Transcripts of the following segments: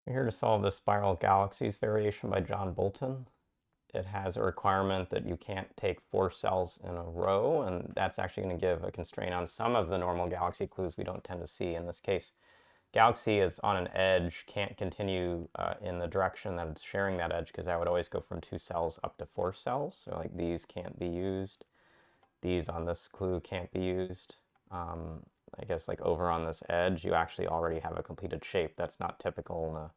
We're here to solve the spiral galaxies variation by John Bulten. It has a requirement that you can't take 4 cells in a row, and that's actually going to give a constraint on some of the normal galaxy clues we don't tend to see. In this case, galaxy is on an edge, can't continue in the direction that it's sharing that edge, because that would always go from 2 cells up to 4 cells. So like these can't be used. These on this clue can't be used. I guess like over on this edge, you actually already have a completed shape. That's not typical in a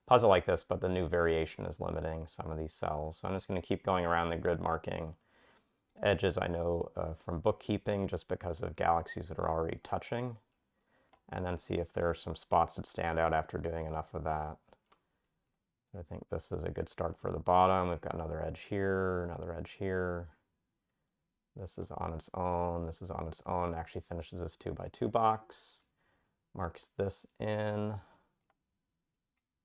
puzzle like this, but the new variation is limiting some of these cells. So I'm just going to keep going around the grid marking edges I know from bookkeeping just because of galaxies that are already touching, and then see if there are some spots that stand out after doing enough of that. I think this is a good start for the bottom. We've got another edge here, another edge here. This is on its own. This is on its own. Actually finishes this 2x2 box. Marks this in.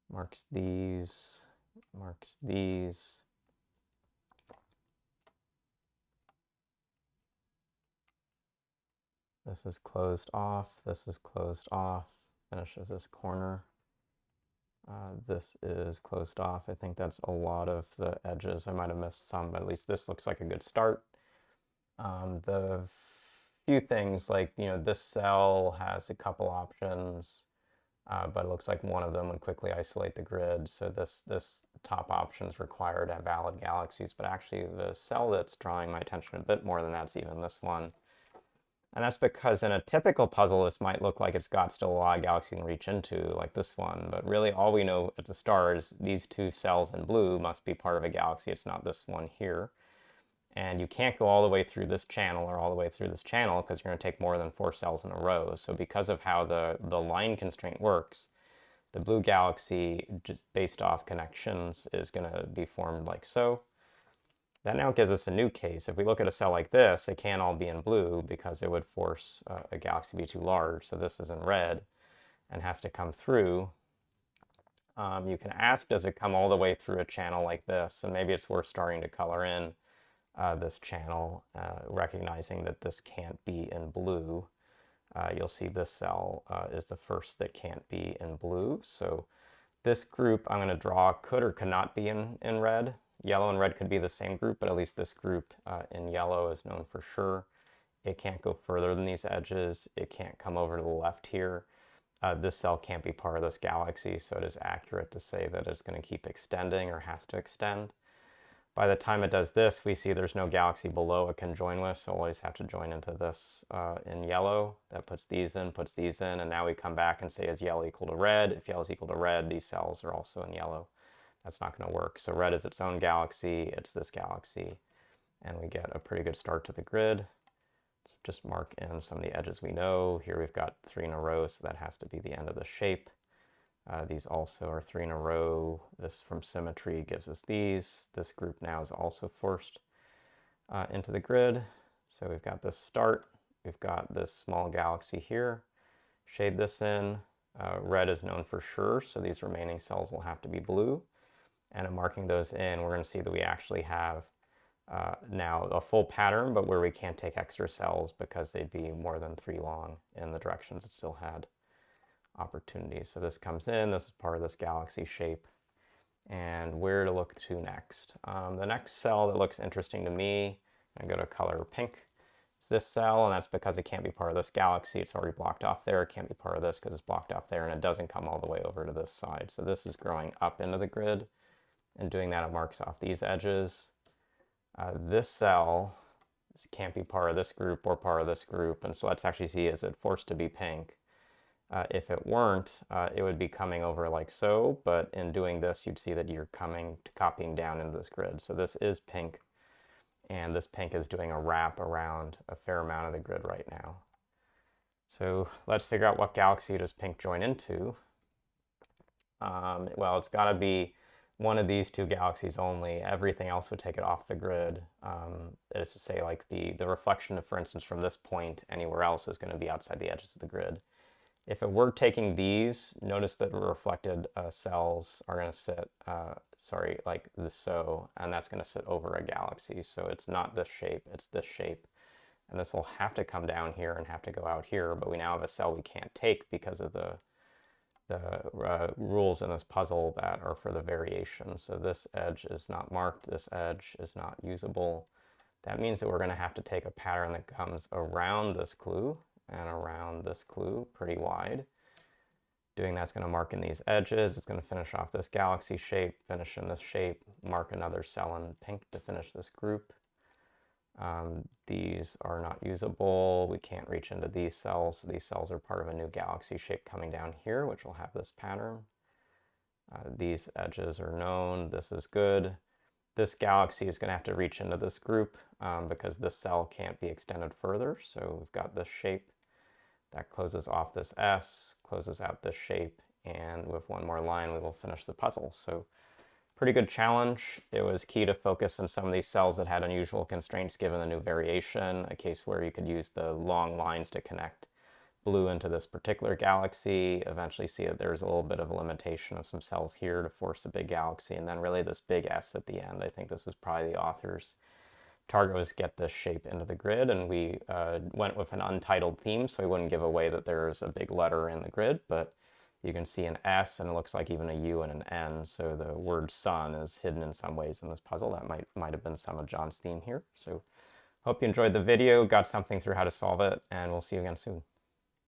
Marks these. Marks these. This is closed off. This is closed off. Finishes this corner. This is closed off. I think that's a lot of the edges. I might have missed some, but at least this looks like a good start. The few things like, this cell has a couple options, but it looks like one of them would quickly isolate the grid. So this top option is required to have valid galaxies, but actually the cell that's drawing my attention a bit more than that's even this one. And that's because in a typical puzzle, this might look like it's got still a lot of galaxies to reach into, like this one. But really, all we know at the start is these 2 cells in blue must be part of a galaxy. It's not this one here. And you can't go all the way through this channel or all the way through this channel because you're going to take more than 4 cells in a row. So because of how the line constraint works, the blue galaxy, just based off connections, is going to be formed like so. That now gives us a new case. If we look at a cell like this, it can't all be in blue because it would force a galaxy to be too large. So this is in red and has to come through. You can ask, does it come all the way through a channel like this? And maybe it's worth starting to color in this channel, recognizing that this can't be in blue. You'll see this cell is the first that can't be in blue. So this group I'm going to draw could or could not be in red. Yellow and red could be the same group, but at least this group in yellow is known for sure. It can't go further than these edges. It can't come over to the left here. This cell can't be part of this galaxy, so it is accurate to say that it's going to keep extending or has to extend. By the time it does this, we see there's no galaxy below it can join with, so we'll always have to join into this in yellow. That puts these in, and now we come back and say, is yellow equal to red? If yellow is equal to red, these cells are also in yellow. That's not going to work. So red is its own galaxy, it's this galaxy, and we get a pretty good start to the grid. So just mark in some of the edges we know. Here we've got 3 in a row, so that has to be the end of the shape. These also are 3 in a row. This from symmetry gives us these. This group now is also forced into the grid. So we've got this start. We've got this small galaxy here. Shade this in. Red is known for sure, so these remaining cells will have to be blue. And in marking those in, we're going to see that we actually have now a full pattern, but where we can't take extra cells because they'd be more than 3 long in the directions it still had opportunities. So this comes in, this is part of this galaxy shape, and where to look to next. The next cell that looks interesting to me, I go to color pink, is this cell, and that's because it can't be part of this galaxy. It's already blocked off there. It can't be part of this because it's blocked off there, and it doesn't come all the way over to this side. So this is growing up into the grid, and doing that, it marks off these edges. This cell can't be part of this group or part of this group, and so let's actually see, is it forced to be pink? If it weren't, it would be coming over like so, but in doing this, you'd see that you're copying down into this grid. So this is pink, and this pink is doing a wrap around a fair amount of the grid right now. So let's figure out what galaxy does pink join into. Well, it's got to be one of these 2 galaxies only. Everything else would take it off the grid. That is to say, like the reflection, for instance, from this point anywhere else is going to be outside the edges of the grid. If it were taking these, notice that the reflected cells are going to sit, like this and that's going to sit over a galaxy. So it's not this shape, it's this shape. And this will have to come down here and have to go out here, but we now have a cell we can't take because of the the rules in this puzzle that are for the variation. So this edge is not marked, this edge is not usable. That means that we're going to have to take a pattern that comes around this clue and around this clue pretty wide. Doing that's going to mark in these edges. It's going to finish off this galaxy shape, finish in this shape, mark another cell in pink to finish this group. These are not usable. We can't reach into these cells. These cells are part of a new galaxy shape coming down here, which will have this pattern. These edges are known. This is good. This galaxy is going to have to reach into this group because this cell can't be extended further. So we've got this shape that closes off this S, closes out this shape, and with one more line we will finish the puzzle. So pretty good challenge. It was key to focus on some of these cells that had unusual constraints given the new variation, a case where you could use the long lines to connect blue into this particular galaxy, eventually see that there's a little bit of a limitation of some cells here to force a big galaxy, and then really this big S at the end. I think this was probably the author's target was to get this shape into the grid, and we went with an untitled theme, so we wouldn't give away that there's a big letter in the grid, but you can see an S, and it looks like even a U and an N, so the word sun is hidden in some ways in this puzzle. That might have been some of John's theme here. So hope you enjoyed the video, got something through how to solve it, and we'll see you again soon.